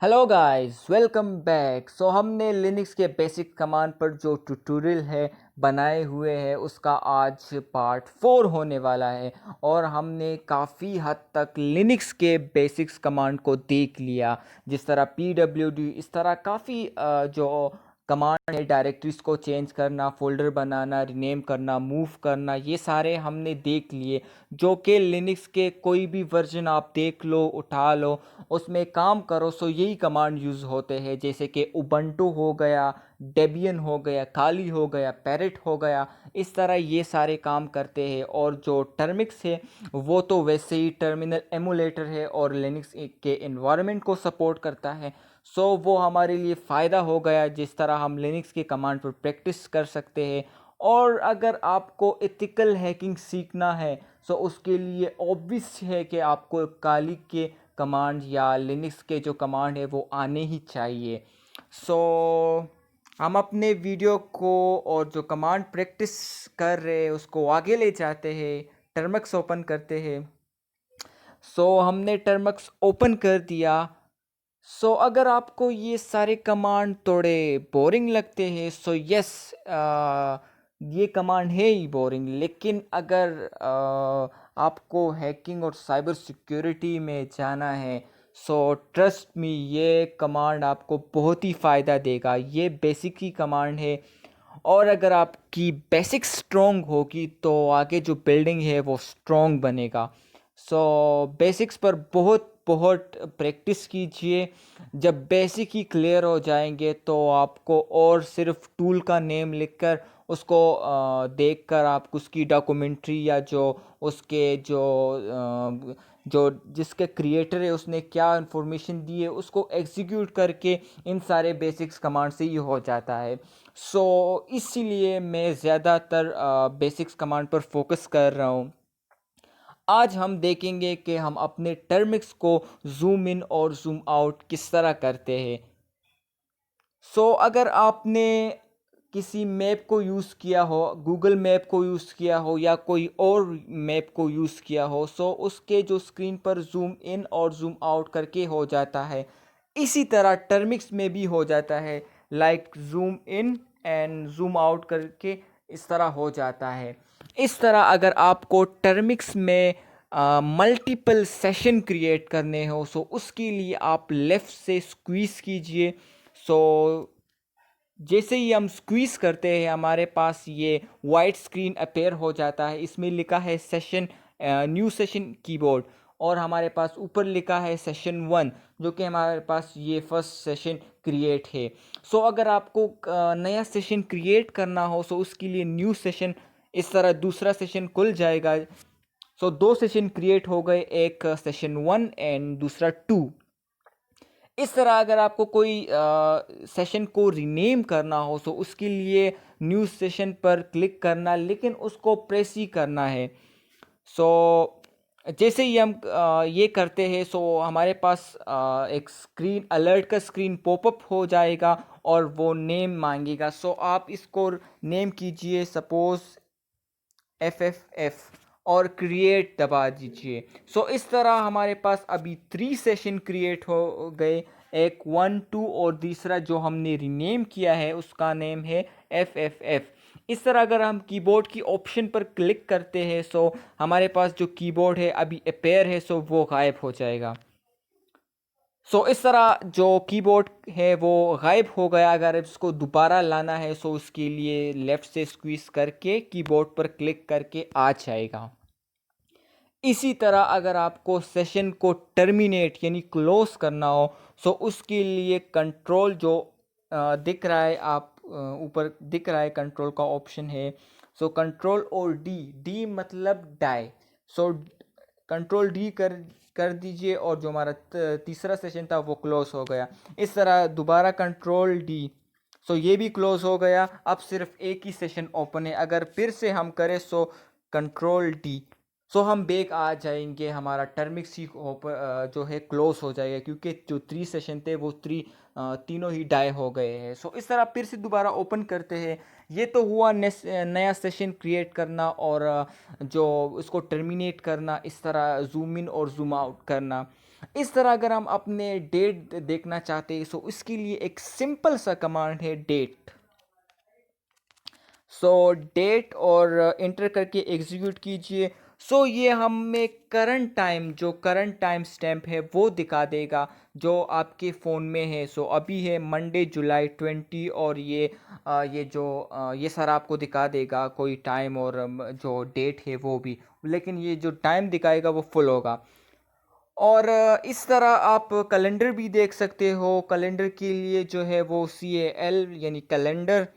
Hello guys, welcome back. हमने Linux के basic command पर जो ट्यूटोरियल है बनाए हुए हैं उसका आज पार्ट 4 होने वाला है। और हमने काफ़ी हद तक लिनक्स के बेसिक्स कमांड को देख लिया, जिस तरह pwd, इस तरह काफ़ी जो कमांड है डायरेक्टरीज को चेंज करना, फोल्डर बनाना, रिनेम करना, मूव करना, ये सारे हमने देख लिए। जो कि लिनक्स के कोई भी वर्जन आप देख लो, उठा लो, उसमें काम करो, यही कमांड यूज़ होते हैं। जैसे कि उबंटू हो गया, डेबियन हो गया, काली हो गया, पैरेट हो गया, इस तरह ये सारे काम करते हैं। और जो टर्मिक्स है वो तो वैसे ही टर्मिनल एमुलेटर है और लिनक्स के इन्वायरमेंट को सपोर्ट करता है। वो हमारे लिए फ़ायदा हो गया, जिस तरह हम लिनक्स के कमांड पर प्रैक्टिस कर सकते हैं। और अगर आपको एथिकल हैकिंग सीखना है उसके लिए ऑब्वियस है कि आपको काली के कमांड या लिनक्स के जो कमांड है वो आने ही चाहिए। सो हम अपने वीडियो को और जो कमांड प्रैक्टिस कर रहे हैं उसको आगे ले जाते हैं। टर्मक्स ओपन करते हैं। हमने टर्मक्स ओपन कर दिया। अगर आपको ये सारे कमांड थोड़े बोरिंग लगते हैं यस, ये कमांड है ही बोरिंग। लेकिन अगर आपको हैकिंग और साइबर सिक्योरिटी में जाना है ट्रस्ट मी, ये कमांड आपको बहुत ही फ़ायदा देगा। ये बेसिक ही कमांड है। और अगर आपकी बेसिक स्ट्रॉन्ग होगी तो आगे जो बिल्डिंग है वो स्ट्रॉन्ग बनेगा। बेसिक्स पर बहुत बहुत प्रैक्टिस कीजिए। जब बेसिक ही क्लियर हो जाएंगे तो आपको और सिर्फ टूल का नेम लिखकर उसको देखकर आप उसकी डॉक्यूमेंट्री या जो उसके जो जिसके क्रिएटर है उसने क्या इन्फॉर्मेशन दी है उसको एग्जीक्यूट करके इन सारे बेसिक्स कमांड से ही हो जाता है। इसीलिए मैं ज़्यादातर बेसिक्स कमांड पर फोकस कर रहा हूँ। आज हम देखेंगे कि हम अपने टर्मिक्स को जूम इन और जूम आउट किस तरह करते हैं। अगर आपने किसी मैप को यूज़ किया हो, गूगल मैप को यूज़ किया हो या कोई और मैप को यूज़ किया हो उसके जो स्क्रीन पर जूम इन और जूम आउट करके हो जाता है, इसी तरह टर्मिक्स में भी हो जाता है। Like zoom in and zoom out करके इस तरह हो जाता है। इस तरह अगर आपको टर्मिक्स में मल्टीपल सेशन क्रिएट करने हो उसके लिए आप लेफ़्ट से स्क्वीज़ कीजिए। सो जैसे ही हम स्क्वीज़ करते हैं हमारे पास ये वाइट स्क्रीन अपेयर हो जाता है। इसमें लिखा है सेशन, न्यू सेशन कीबोर्ड। और हमारे पास ऊपर लिखा है सेशन 1, जो कि हमारे पास ये फर्स्ट सेशन क्रिएट है। अगर आपको नया सेशन क्रिएट करना हो उसके लिए न्यू सेशन, इस तरह दूसरा सेशन खुल जाएगा। दो सेशन क्रिएट हो गए, एक सेशन 1 एंड दूसरा 2। इस तरह अगर आपको कोई सेशन को रीनेम करना हो उसके लिए न्यू सेशन पर क्लिक करना, लेकिन उसको प्रेस ही करना है। सो जैसे ही हम ये करते हैं हमारे पास एक स्क्रीन अलर्ट का स्क्रीन पॉपअप हो जाएगा और वो नेम मांगेगा। आप इसको नेम कीजिए, सपोज FFF, और क्रिएट दबा दीजिए। इस तरह हमारे पास अभी 3 सेशन क्रिएट हो गए, एक 1 2 और तीसरा जो हमने रीनेम किया है उसका नेम है FFF। इस तरह अगर हम कीबोर्ड की ऑप्शन पर क्लिक करते हैं हमारे पास जो कीबोर्ड है अभी अपेयर है वो गायब हो जाएगा। इस तरह जो कीबोर्ड है वो गायब हो गया। अगर इसको दोबारा लाना है उसके लिए लेफ़्ट से स्क्वीज करके कीबोर्ड पर क्लिक करके आ जाएगा। इसी तरह अगर आपको सेशन को टर्मिनेट यानी क्लोज करना हो उसके लिए कंट्रोल जो दिख रहा है, आप ऊपर दिख रहा है कंट्रोल का ऑप्शन है। कंट्रोल और डी, डी मतलब डाई। सो कंट्रोल डी कर दीजिए और जो हमारा तीसरा सेशन था वो क्लोज हो गया। इस तरह दोबारा कंट्रोल डी, ये भी क्लोज हो गया। अब सिर्फ एक ही सेशन ओपन है। अगर फिर से हम करें कंट्रोल डी, हम बैक आ जाएंगे, हमारा टर्मिक्स ही जो है क्लोज हो जाएगा, क्योंकि जो 3 सेशन थे वो तीनों ही डाई हो गए हैं। इस तरह फिर से दोबारा ओपन करते हैं। ये तो हुआ नया सेशन क्रिएट करना और जो उसको टर्मिनेट करना, इस तरह जूम इन और जूम आउट करना। इस तरह अगर हम अपने डेट देखना चाहते हैं, सो इसके लिए एक सिंपल सा कमांड है डेट। सो डेट और इंटर करके एग्जीक्यूट कीजिए। सो ये हमें करंट टाइम, जो करंट टाइम स्टैम्प है वो दिखा देगा जो आपके फ़ोन में है। सो अभी है मंडे जुलाई 20, और ये सर आपको दिखा देगा कोई टाइम, और जो डेट है वो भी, लेकिन ये जो टाइम दिखाएगा वो फुल होगा। और इस तरह आप कैलेंडर भी देख सकते हो। कैलेंडर के लिए जो है वो CAL यानी कैलेंडर,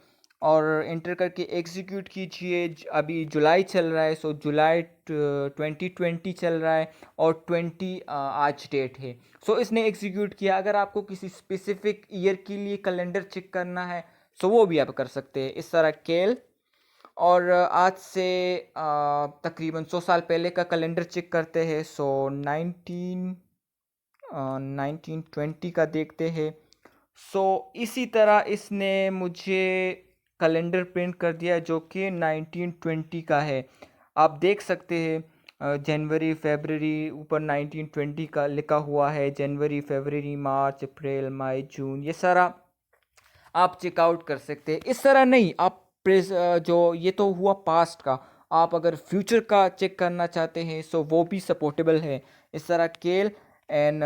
और इंटर करके एग्जीक्यूट कीजिए। अभी जुलाई चल रहा है, सो जुलाई 2020 चल रहा है, और 20 आज डेट है। सो इसने एग्जीक्यूट किया। अगर आपको किसी स्पेसिफिक ईयर के लिए कैलेंडर चेक करना है, सो वो भी आप कर सकते हैं इस तरह केल। और आज से तकरीबन 100 साल पहले का कैलेंडर चेक करते हैं। सो 1920 का देखते हैं। सो इसी तरह इसने मुझे कैलेंडर प्रिंट कर दिया जो कि 1920 का है। आप देख सकते हैं जनवरी फरवरी ऊपर 1920 का लिखा हुआ है। जनवरी फरवरी मार्च अप्रैल मई जून, ये सारा आप चेकआउट कर सकते हैं। इस तरह नहीं, आप जो ये तो हुआ पास्ट का, आप अगर फ्यूचर का चेक करना चाहते हैं सो वो भी सपोर्टेबल है। इस तरह केल एंड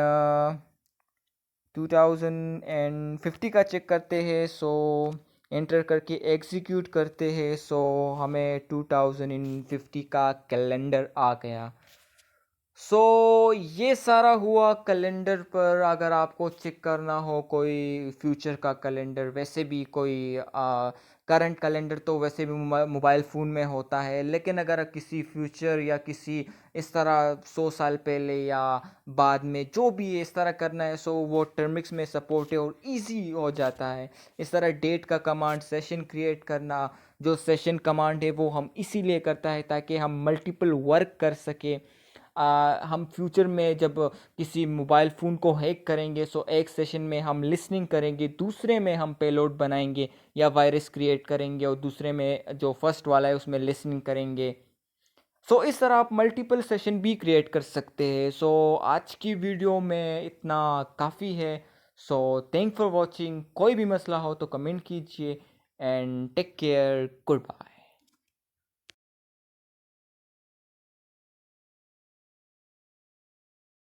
2050 का चेक करते हैं। सो एंटर करके एग्जीक्यूट करते हैं। सो हमें 2050 का कैलेंडर आ गया। सो ये सारा हुआ कैलेंडर पर। अगर आपको चेक करना हो कोई फ्यूचर का कैलेंडर, वैसे भी कोई करंट कैलेंडर तो वैसे भी मोबाइल फ़ोन में होता है, लेकिन अगर किसी फ्यूचर या किसी इस तरह 100 साल पहले या बाद में जो भी इस तरह करना है, सो वो टर्मिक्स में सपोर्ट है और इजी हो जाता है। इस तरह डेट का कमांड, सेशन क्रिएट करना, जो सेशन कमांड है वो हम इसीलिए करता है ताकि हम मल्टीपल वर्क कर सके। हम फ्यूचर में जब किसी मोबाइल फ़ोन को हैक करेंगे, सो एक सेशन में हम लिसनिंग करेंगे, दूसरे में हम पेलोड बनाएंगे या वायरस क्रिएट करेंगे, और दूसरे में जो फर्स्ट वाला है उसमें लिसनिंग करेंगे। सो इस तरह आप मल्टीपल सेशन भी क्रिएट कर सकते हैं। सो आज की वीडियो में इतना काफ़ी है। So thank for watching. कोई भी मसला हो तो कमेंट कीजिए, and take care, good bye.